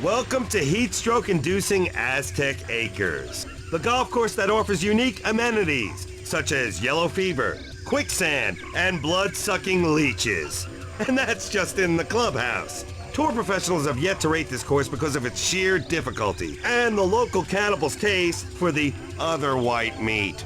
Welcome to heat-stroke-inducing Aztec Acres, the golf course that offers unique amenities such as yellow fever, quicksand, and blood-sucking leeches. And that's just in the clubhouse. Tour professionals have yet to rate this course because of its sheer difficulty and the local cannibals' taste for the other white meat.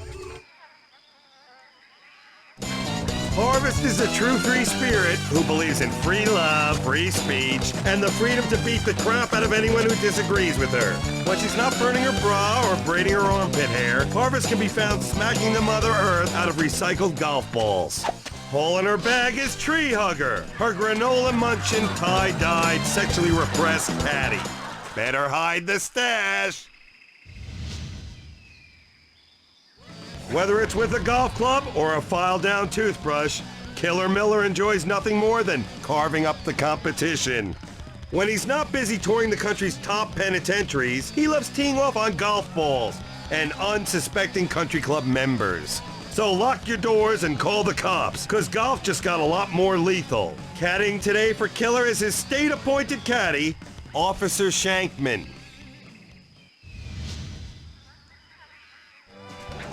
Harvest is a true free spirit who believes in free love, free speech, and the freedom to beat the crap out of anyone who disagrees with her. When she's not burning her bra or braiding her armpit hair, Harvest can be found smacking the Mother Earth out of recycled golf balls. All in her bag is Tree Hugger, her granola-munching, tie-dyed, sexually repressed caddy. Better hide the stash. Whether it's with a golf club or a file-down toothbrush, Killer Miller enjoys nothing more than carving up the competition. When he's not busy touring the country's top penitentiaries, he loves teeing off on golf balls and unsuspecting country club members. So lock your doors and call the cops, because golf just got a lot more lethal. Caddying today for Killer is his state-appointed caddy, Officer Shankman.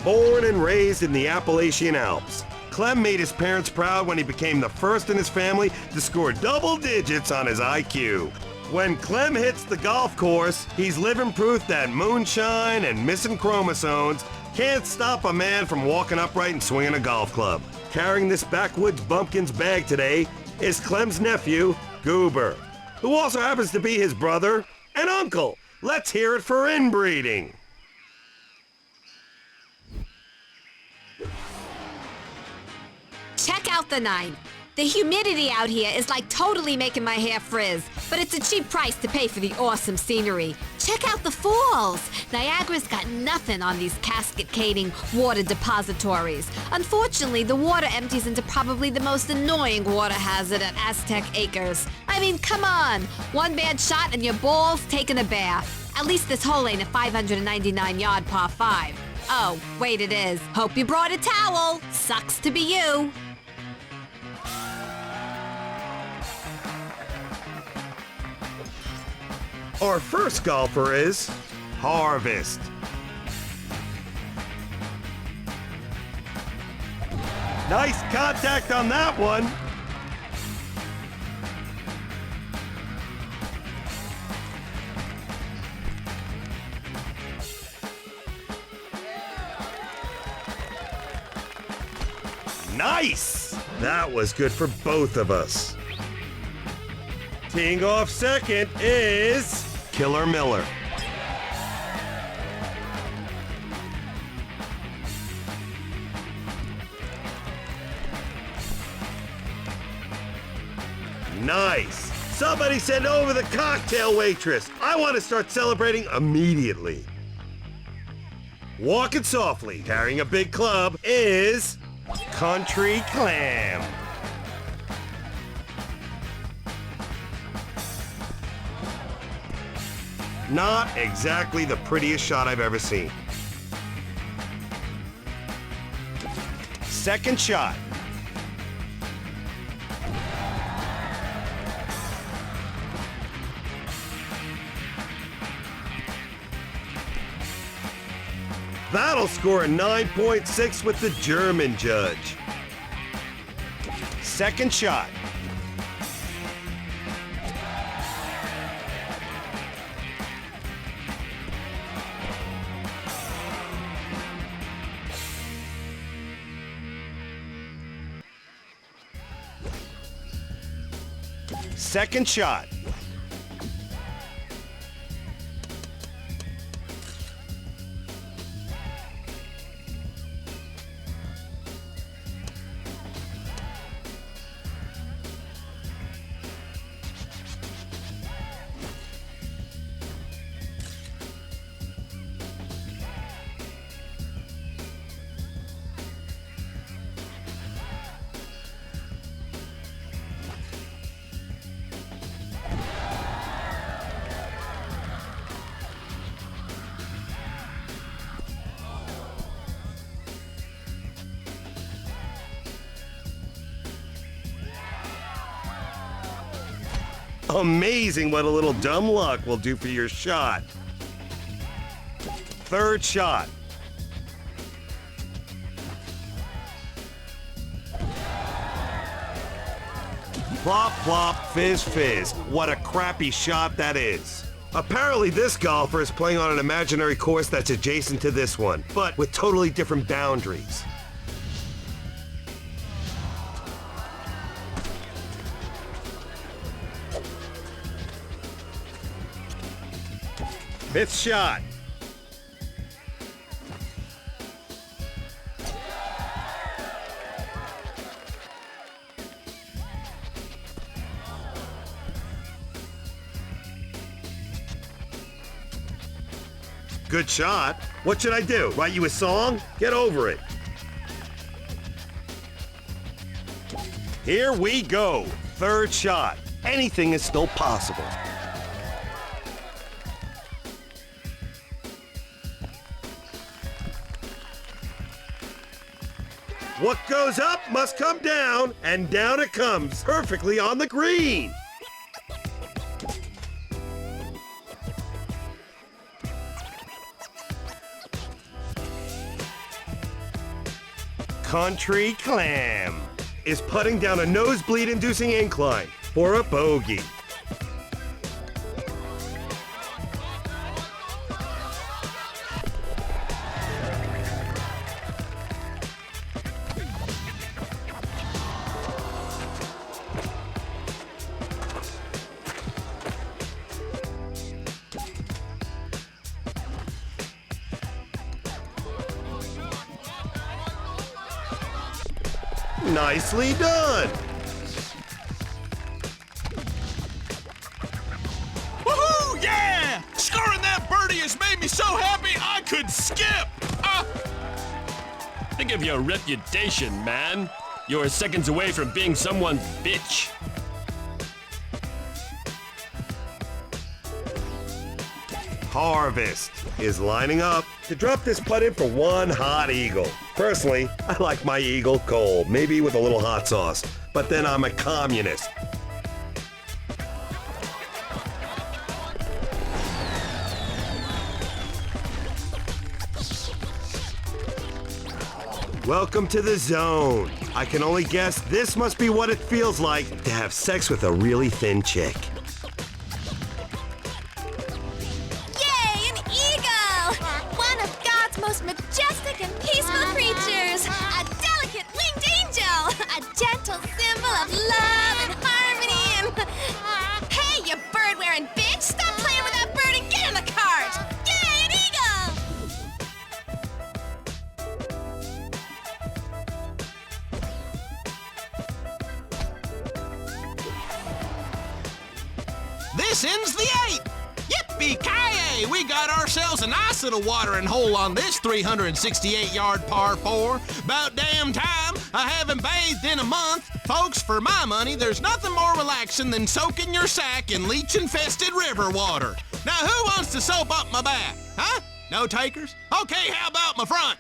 Born and raised in the Appalachian Alps, Clem made his parents proud when he became the first in his family to score double digits on his IQ. When Clem hits the golf course, he's living proof that moonshine and missing chromosomes can't stop a man from walking upright and swinging a golf club. Carrying this backwoods bumpkin's bag today is Clem's nephew, Goober, who also happens to be his brother and uncle. Let's hear it for inbreeding. Check out the 9. The humidity out here is like totally making my hair frizz, but it's a cheap price to pay for the awesome scenery. Check out the falls. Niagara's got nothing on these cascading water depositories. Unfortunately, the water empties into probably the most annoying water hazard at Aztec Acres. I mean, come on. One bad shot and your ball's taking a bath. At least this hole ain't a 599-yard par 5. Oh, wait, it is. Hope you brought a towel. Sucks to be you. Our first golfer is Harvest. Nice contact on that one. Nice! That was good for both of us. Teeing off second is Killer Miller. Nice! Somebody send over the cocktail waitress. I want to start celebrating immediately. Walking softly, carrying a big club, is Country Clam. Not exactly the prettiest shot I've ever seen. Second shot. That'll score a 9.6 with the German judge. Second shot. Second shot. Amazing what a little dumb luck will do for your shot. Third shot. Plop, plop, fizz, fizz. What a crappy shot that is. Apparently this golfer is playing on an imaginary course that's adjacent to this one, but with totally different boundaries. Fifth shot. Good shot. What should I do? Write you a song? Get over it. Here we go. Third shot. Anything is still possible. What goes up must come down, and down it comes, perfectly on the green. Country Clam is putting down a nosebleed-inducing incline for a bogey. Nicely done! Woohoo! Yeah! Scoring that birdie has made me so happy I could skip! Think of your reputation, man. You're seconds away from being someone's bitch. Harvest is lining up to drop this putt in for one hot eagle. Personally, I like my eagle cold, maybe with a little hot sauce, but then I'm a communist. Welcome to the zone. I can only guess this must be what it feels like to have sex with a really thin chick. Most majestic and peaceful creatures. A delicate winged angel. A gentle symbol of love and harmony and... Hey, you bird-wearing bitch! Stop playing with that bird and get in the cart! Yay, Ah! This ends the 8th! Yippee-ki-yay! We got ourselves a nice little watering hole on this 368-yard par 4. About damn time. I haven't bathed in a month. Folks, for my money, there's nothing more relaxing than soaking your sack in leech-infested river water. Now, who wants to soap up my back? Huh? No takers? Okay, how about my front?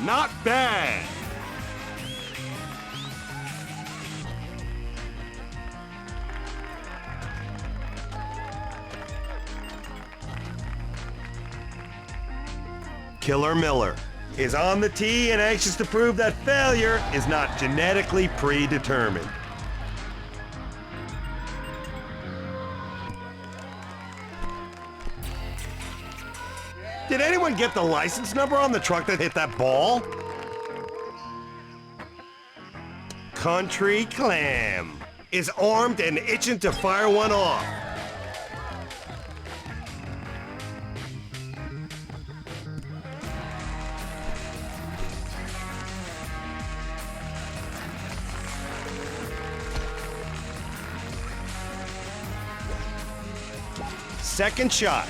Not bad. Killer Miller is on the tee and anxious to prove that failure is not genetically predetermined. Did anyone get the license number on the truck that hit that ball? Country Clam is armed and itching to fire one off. Second shot.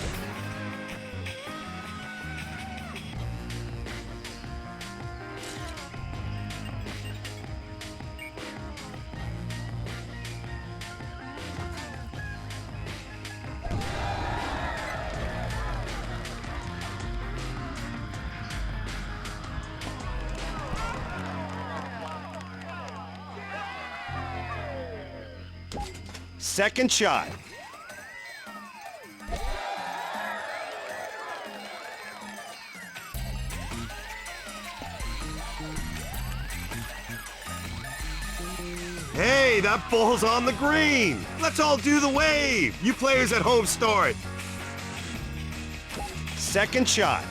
Second shot. Hey, that ball's on the green. Let's all do the wave. You players at home start. Second shot.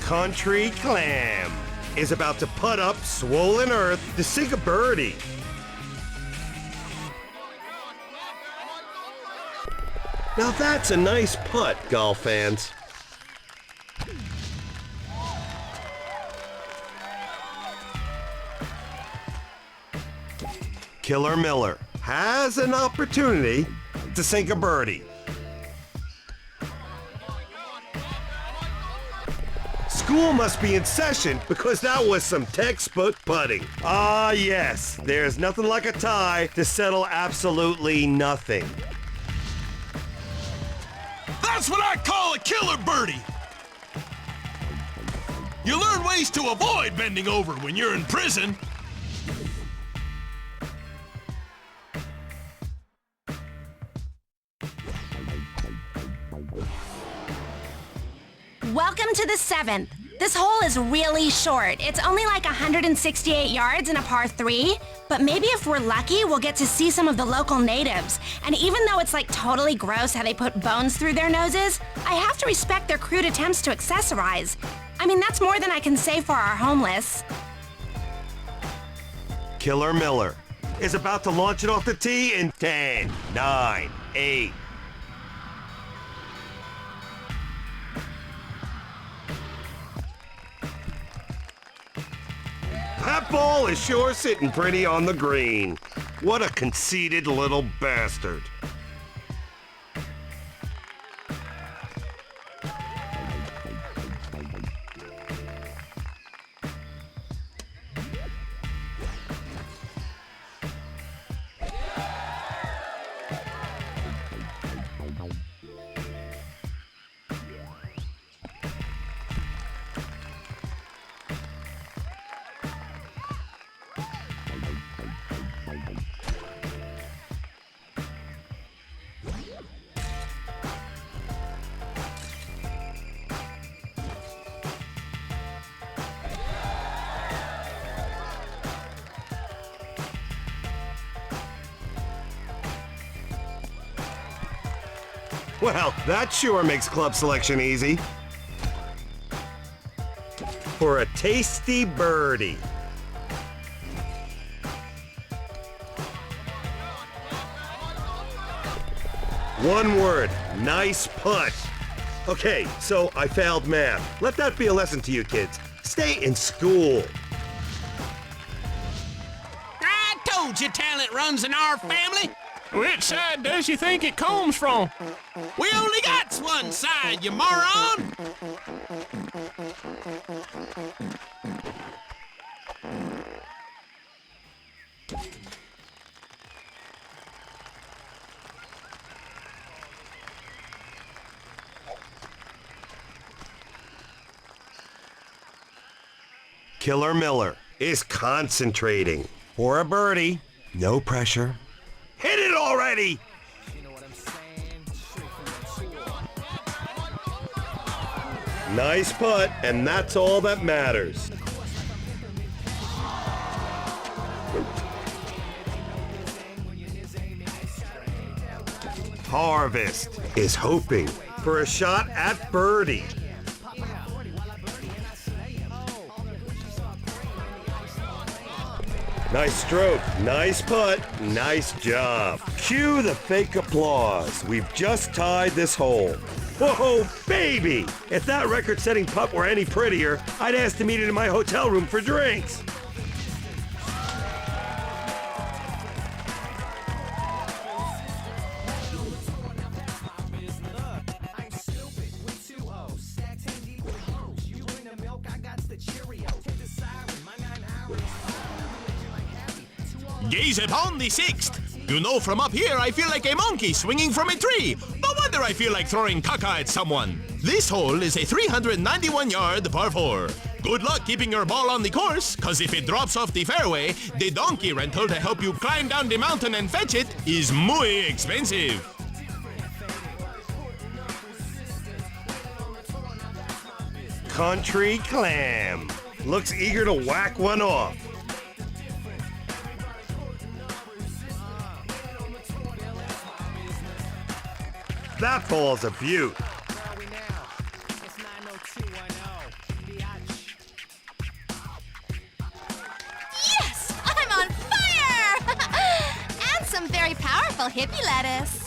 Country Clam is about to putt up swollen earth to sink a birdie. Now that's a nice putt, golf fans. Killer Miller has an opportunity to sink a birdie. School must be in session because that was some textbook putting. Ah, yes, there's nothing like a tie to settle absolutely nothing. That's what I call a killer birdie. You learn ways to avoid bending over when you're in prison. Welcome to the 7th. This hole is really short. It's only like 168 yards in a par 3, but maybe if we're lucky, we'll get to see some of the local natives. And even though it's like totally gross how they put bones through their noses, I have to respect their crude attempts to accessorize. I mean, that's more than I can say for our homeless. Killer Miller is about to launch it off the tee in 10, 9, 8. That ball is sure sitting pretty on the green. What a conceited little bastard. Well, that sure makes club selection easy. For a tasty birdie. One word, nice putt. Okay, so I failed math. Let that be a lesson to you kids. Stay in school. I told you talent runs in our family. Which side does you think it comes from? We only got one side, you moron! Killer Miller is concentrating. For a birdie, no pressure. Hit it already! Nice putt, and that's all that matters. Harvest is hoping for a shot at birdie. Nice stroke, nice putt, nice job. Cue the fake applause. We've just tied this hole. Whoa, baby! If that record-setting putt were any prettier, I'd ask to meet it in my hotel room for drinks. Gaze upon the sixth. You know, from up here, I feel like a monkey swinging from a tree. No wonder I feel like throwing caca at someone. This hole is a 391-yard par 4. Good luck keeping your ball on the course, cause if it drops off the fairway, the donkey rental to help you climb down the mountain and fetch it is muy expensive. Country Clam. Looks eager to whack one off. That ball's a beaut. Yes! I'm on fire! And some very powerful hippie lettuce.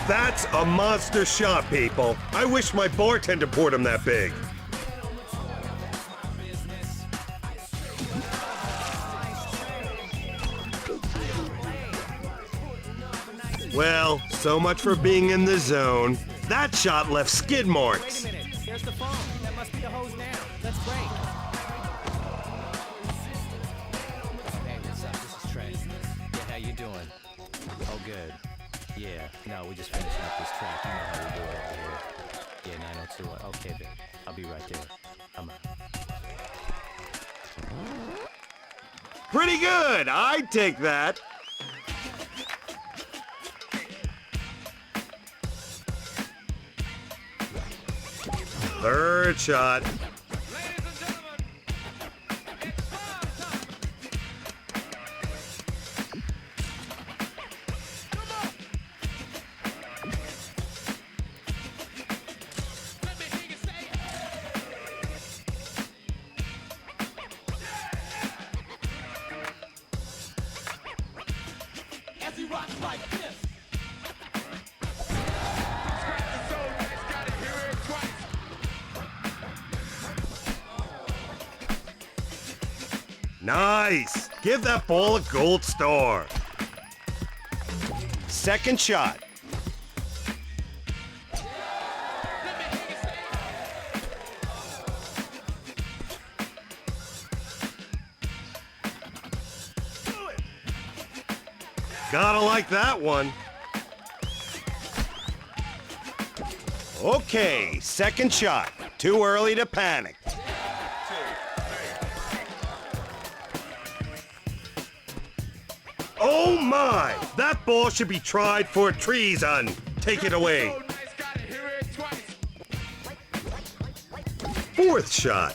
That's a monster shot, people. I wish my bartender poured him that big. Well, so much for being in the zone. That shot left skid marks. Wait a minute. There's the phone. That must be the hose now. That's great. Hey, what's up? This is Trey. Yeah, how you doing? Oh, good. Yeah, no, we're just finishing up this track. You know how we do it over here. Yeah, 902. Okay, babe. I'll be right there. I'm out. Pretty good. I'd take that. Third shot. Nice! Give that ball a gold star. Second shot. Gotta like that one. Okay, second shot. Too early to panic. Oh my! That ball should be tried for treason. Take it away. Fourth shot.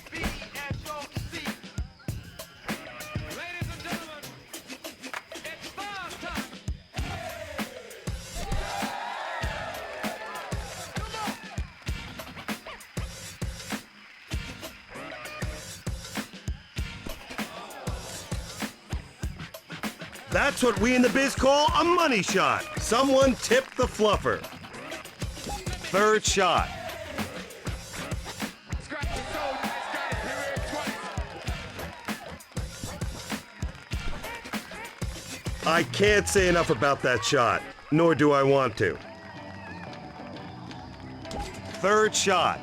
That's what we in the biz call a money shot. Someone tipped the fluffer. Third shot. I can't say enough about that shot, nor do I want to. Third shot.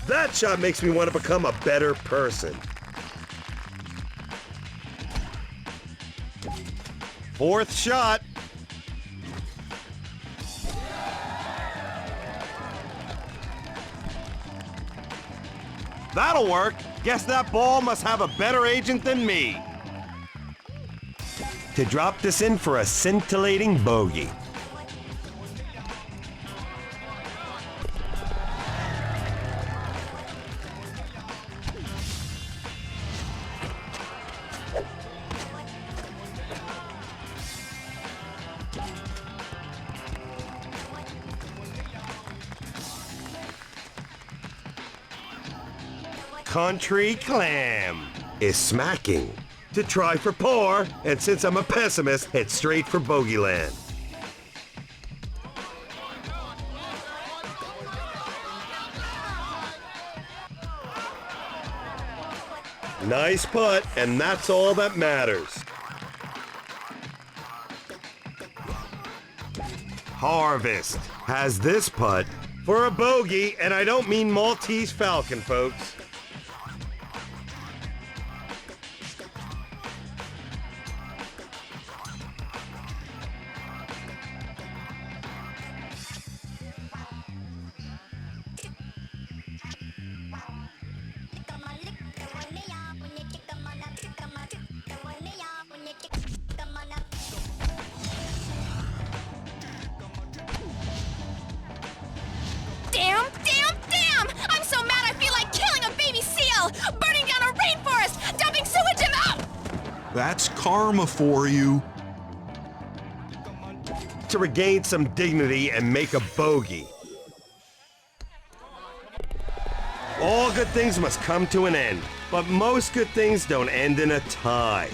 That shot makes me want to become a better person. Fourth shot. That'll work. Guess that ball must have a better agent than me. To drop this in for a scintillating bogey. Country Clam is smacking to try for par, and since I'm a pessimist, head straight for Bogeyland. Nice putt, and that's all that matters. Harvest has this putt for a bogey, and I don't mean Maltese Falcon, folks. Damn! I'm so mad I feel like killing a baby seal! Burning down a rainforest! Dumping sewage in the... That's karma for you. To regain some dignity and make a bogey. All good things must come to an end, but most good things don't end in a tie.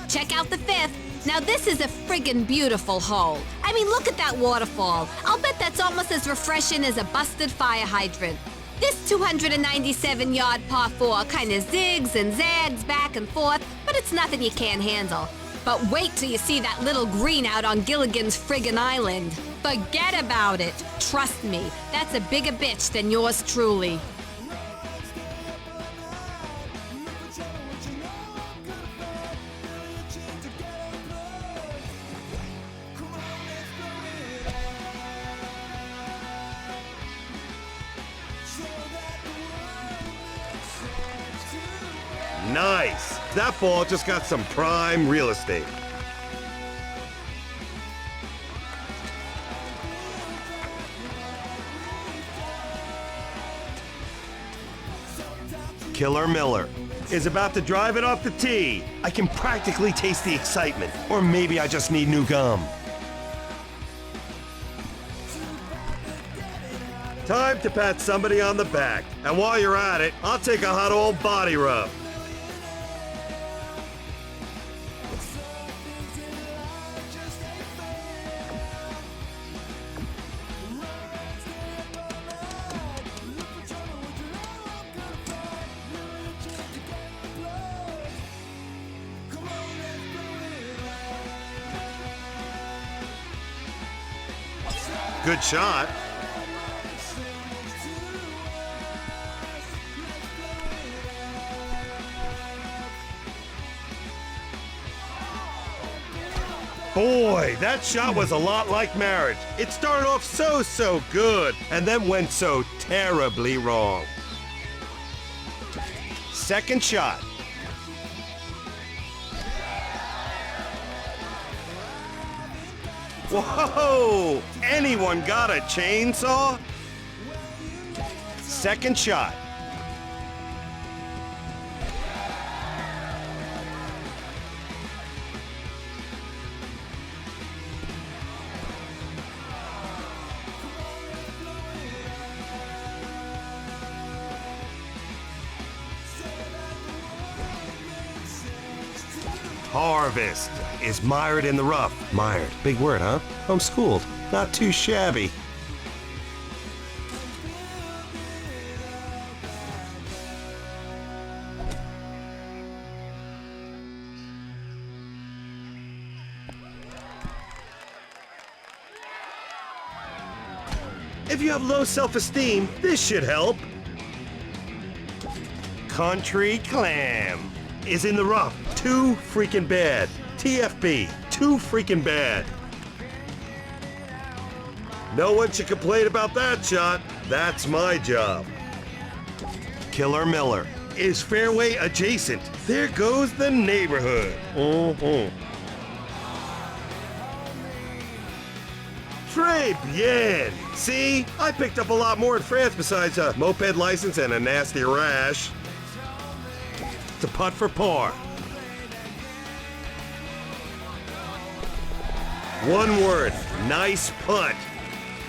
Check out the fifth. Now this is a friggin' beautiful hole. I mean, look at that waterfall. I'll bet that's almost as refreshing as a busted fire hydrant. This 297-yard par 4 kinda zigs and zags back and forth, but it's nothing you can't handle. But wait till you see that little green out on Gilligan's friggin' Island. Forget about it. Trust me, that's a bigger bitch than yours truly. Nice! That ball just got some prime real estate. Killer Miller is about to drive it off the tee. I can practically taste the excitement. Or maybe I just need new gum. Time to pat somebody on the back. And while you're at it, I'll take a hot old body rub. Good shot. Boy, that shot was a lot like marriage. It started off so good, and then went so terribly wrong. Second shot. Whoa! Anyone got a chainsaw? Second shot. Harvest is mired in the rough. Mired, big word, huh? Homeschooled, not too shabby. If you have low self-esteem, this should help. Country Clam is in the rough. Too freaking bad. TFB, too freaking bad. No one should complain about that shot. That's my job. Killer Miller is fairway adjacent. There goes the neighborhood. Très bien. See, I picked up a lot more in France besides a moped license and a nasty rash. It's a putt for par. One word, nice putt.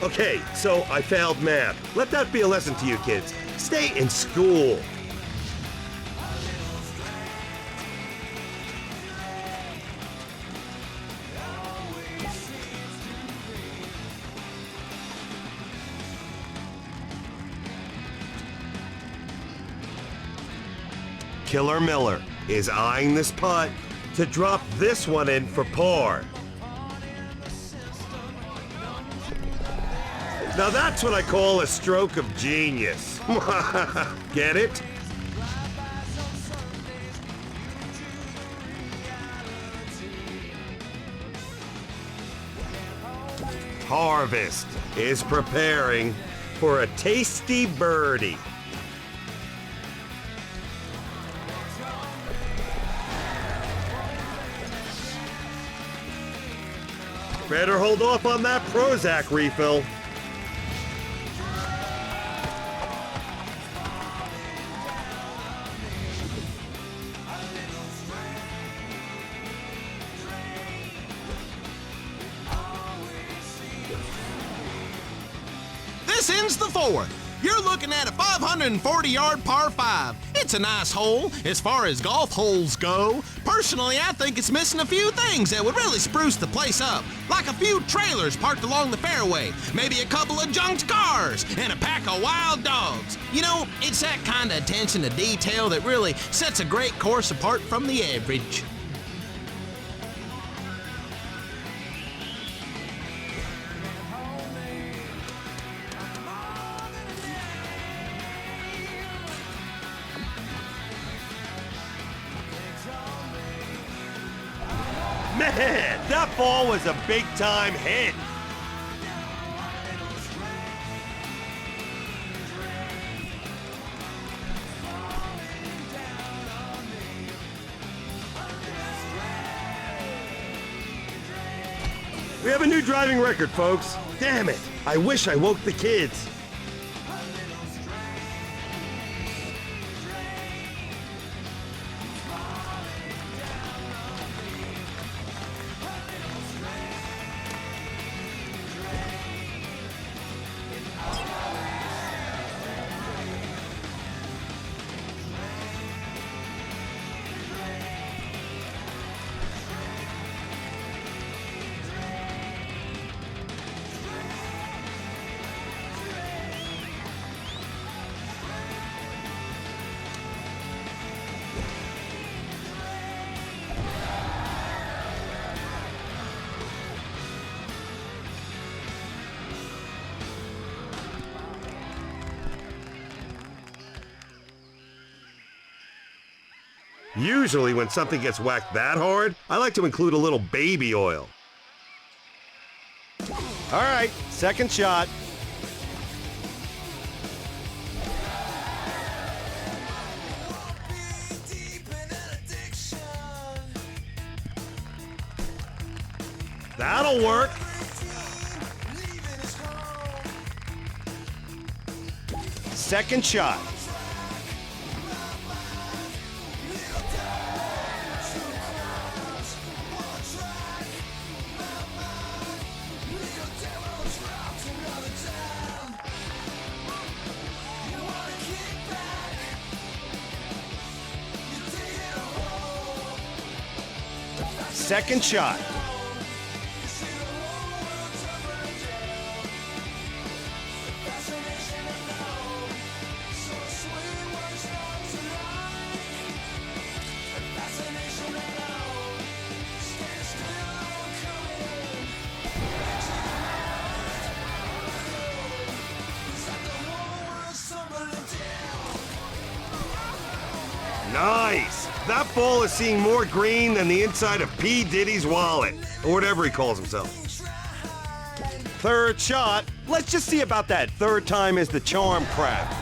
Okay, so I failed math. Let that be a lesson to you kids. Stay in school. Killer Miller is eyeing this putt to drop this one in for par. Now that's what I call a stroke of genius. Get it? Harvest is preparing for a tasty birdie. Better hold off on that Prozac refill. This ends the fourth. You're looking at a 540-yard par 5. It's a nice hole as far as golf holes go. Personally, I think it's missing a few things that would really spruce the place up. Like a few trailers parked along the fairway, maybe a couple of junked cars, and a pack of wild dogs. You know, it's that kind of attention to detail that really sets a great course apart from the average. Man, that ball was a big-time hit. We have a new driving record, folks. Damn it. I wish I woke the kids. Usually when something gets whacked that hard, I like to include a little baby oil. All right, second shot. That'll work. Second shot. Second shot. Nice! That ball is seeing more green than the inside of P. Diddy's wallet, or whatever he calls himself. Third shot. Let's just see about that third time is the charm crap.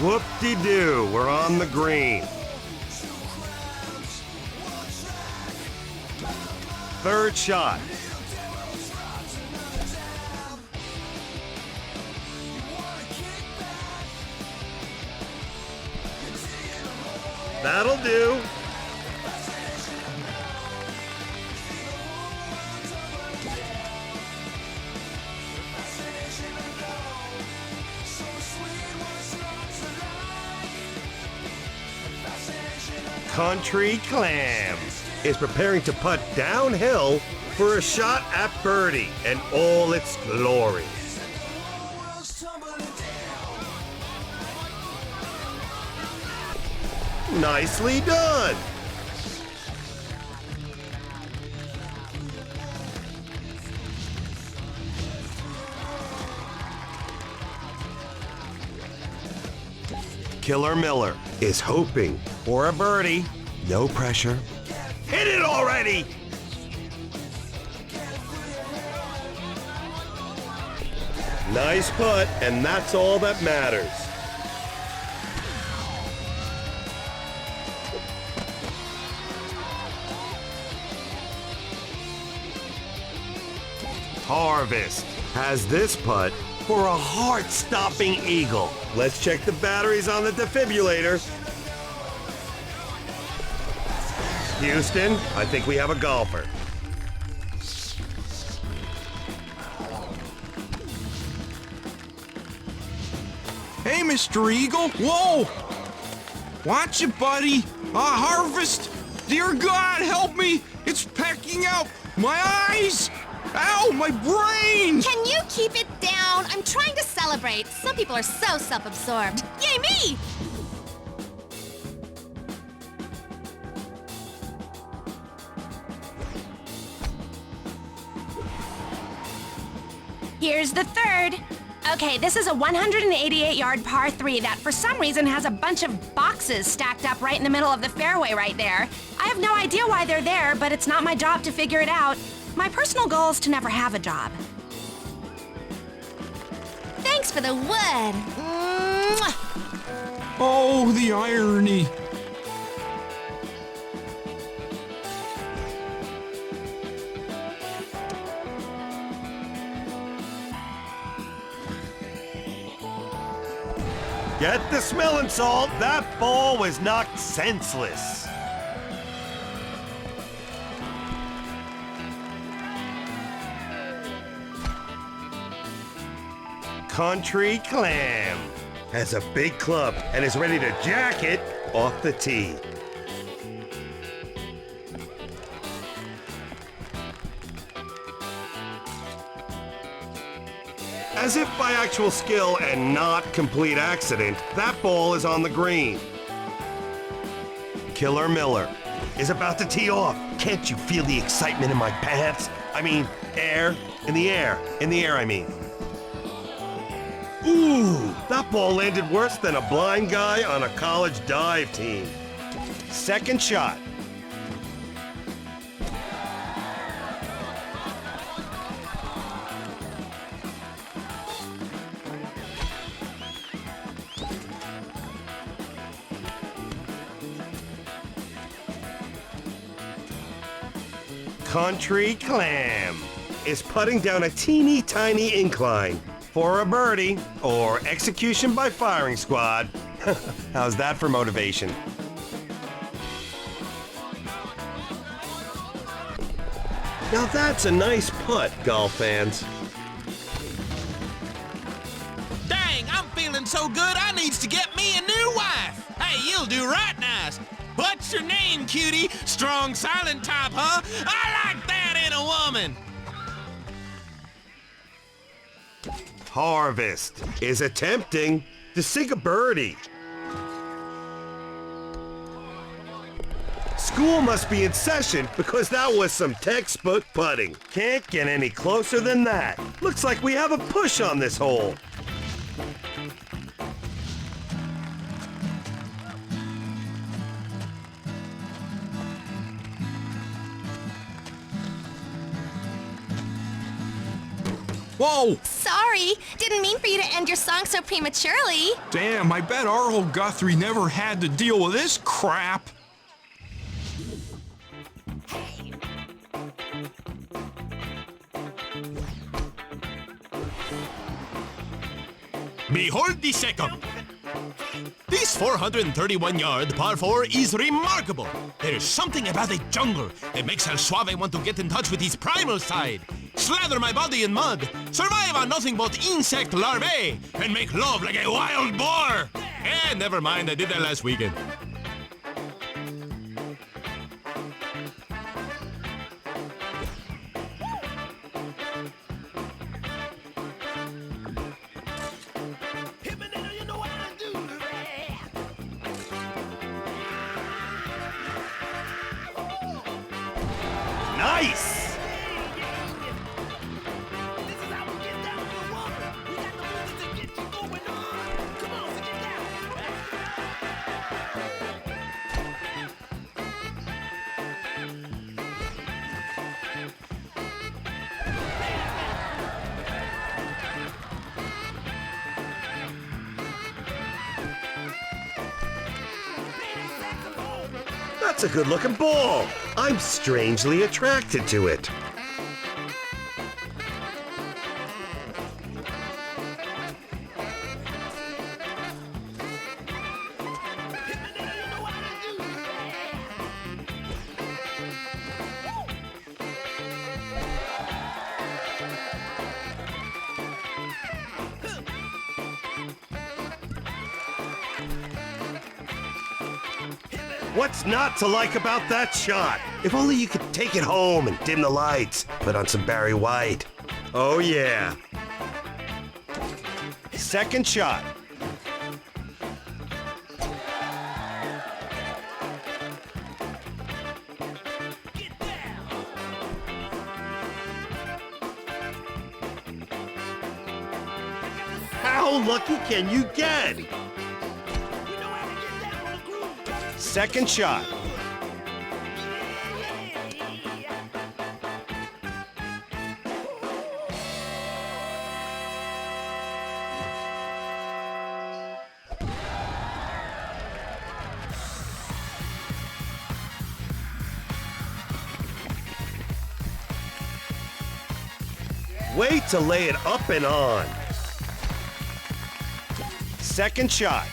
Whoop-de-doo, we're on the green. third shot. That'll do. Country Clam is preparing to putt downhill for a shot at birdie in all its glory. Nicely done. Killer Miller is hoping for a birdie. No pressure. Hit it already! Nice putt, and that's all that matters. Harvest has this putt for a heart-stopping eagle. Let's check the batteries on the defibrillator. Houston, I think we have a golfer. Hey, Mr. Eagle. Whoa! Watch it, buddy. Harvest. Dear God, help me. It's pecking out my eyes. Ow, my brain! Can you keep it down? I'm trying to celebrate. Some people are so self-absorbed. Yay, me! Here's the third. Okay, this is a 188-yard par 3 that for some reason has a bunch of boxes stacked up right in the middle of the fairway right there. I have no idea why they're there, but it's not my job to figure it out. My personal goal is to never have a job. Thanks for the wood. Mwah. Oh, the irony. Get the smelling salt. That ball was knocked senseless. Country Clam has a big club and is ready to jack it off the tee. As if by actual skill and not complete accident, that ball is on the green. Killer Miller is about to tee off. Can't you feel the excitement in my pants? I mean, air, in the air, I mean. Ooh, that ball landed worse than a blind guy on a college dive team. Second shot. Country Clam is putting down a teeny tiny incline for a birdie or execution by firing squad. How's that for motivation? Now that's a nice putt, golf fans. Dang, I'm feeling so good I needs to get me a new wife. Hey, you'll do right nice. What's your name, cutie? Strong, silent type, huh? I like that in a woman. Harvest is attempting to sink a birdie. School must be in session because that was some textbook putting. Can't get any closer than that. Looks like we have a push on this hole. Whoa! Sorry, didn't mean for you to end your song so prematurely. Damn, I bet our old Guthrie never had to deal with this crap. Behold the second. This 431-yard par 4 is remarkable. There is something about the jungle that makes El Suave want to get in touch with his primal side, slather my body in mud, survive on nothing but insect larvae, and make love like a wild boar. Eh, never mind, I did that last weekend. Nice! That's a good-looking ball. I'm strangely attracted to it. What's not to like about that shot? If only you could take it home and dim the lights, put on some Barry White. Oh yeah. Second shot. How lucky can you get? Second shot. Way to lay it up and on. Second shot.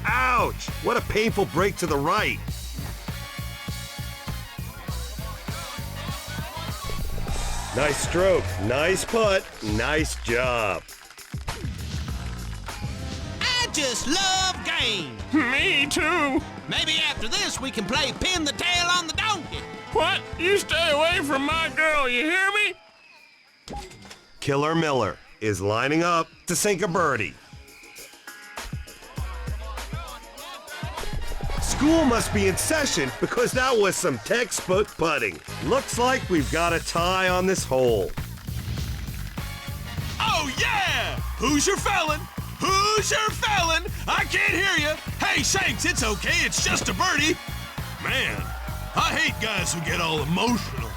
Ouch! What a painful break to the right. Nice stroke, nice putt, nice job. I just love games. Me too. Maybe after this we can play pin the tail on the donkey. What? You stay away from my girl, you hear me? Killer Miller is lining up to sink a birdie. School must be in session because that was some textbook putting. Looks like we've got a tie on this hole. Oh yeah! Who's your felon? Who's your felon? I can't hear you. Hey, Shanks, it's okay. It's just a birdie. Man, I hate guys who get all emotional.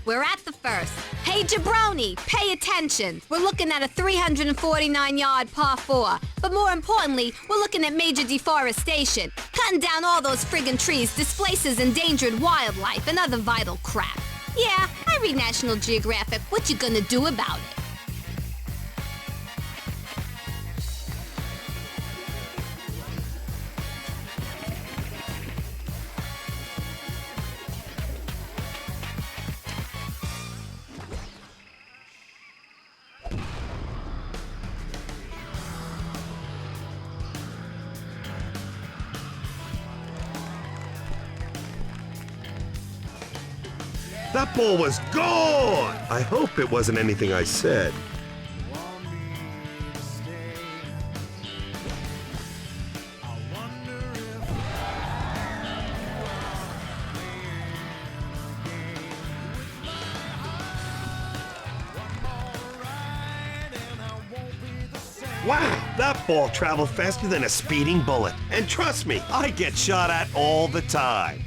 We're at the first. Hey, Jabroni, pay attention. We're looking at a 349-yard par 4. But more importantly, we're looking at major deforestation. Cutting down all those friggin' trees displaces endangered wildlife and other vital crap. Yeah, I read National Geographic. What you gonna do about it? That ball was gone! I hope it wasn't anything I said. Wow, that ball traveled faster than a speeding bullet. And trust me, I get shot at all the time.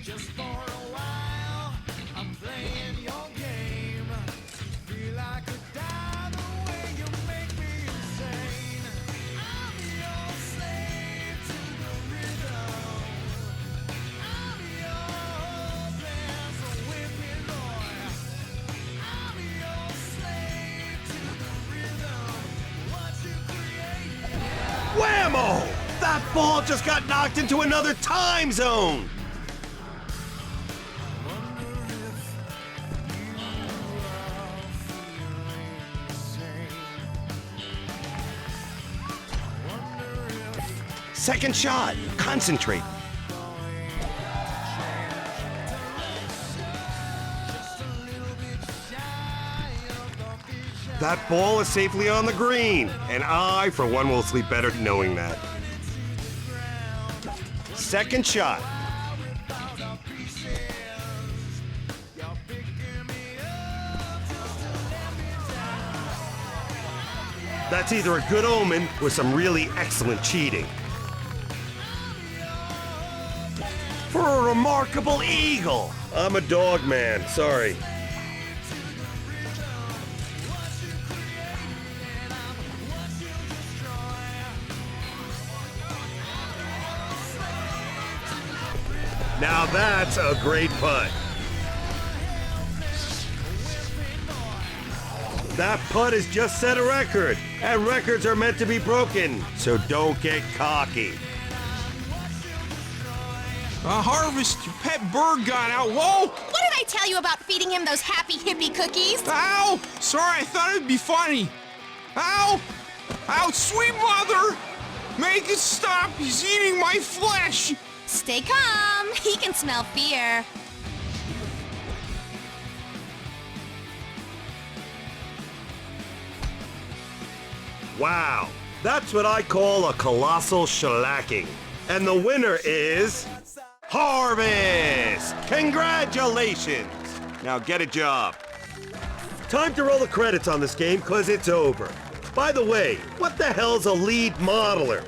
Whammo! That ball just got knocked into another time zone! Second shot. Concentrate. That ball is safely on the green, and I, for one, will sleep better knowing that. Second shot. That's either a good omen or some really excellent cheating. For a remarkable eagle! I'm a dog man, sorry. Now that's a great putt. That putt has just set a record, and records are meant to be broken, so don't get cocky. Harvest, your pet bird got out. Whoa! What did I tell you about feeding him those happy hippie cookies? Ow! Sorry, I thought it'd be funny. Ow! Ow, sweet mother! Make it stop! He's eating my flesh! Stay calm. He can smell fear. Wow, that's what I call a colossal shellacking. And the winner is... Harvest! Congratulations! Now get a job. Time to roll the credits on this game, cause it's over. By the way, what the hell's a lead modeler?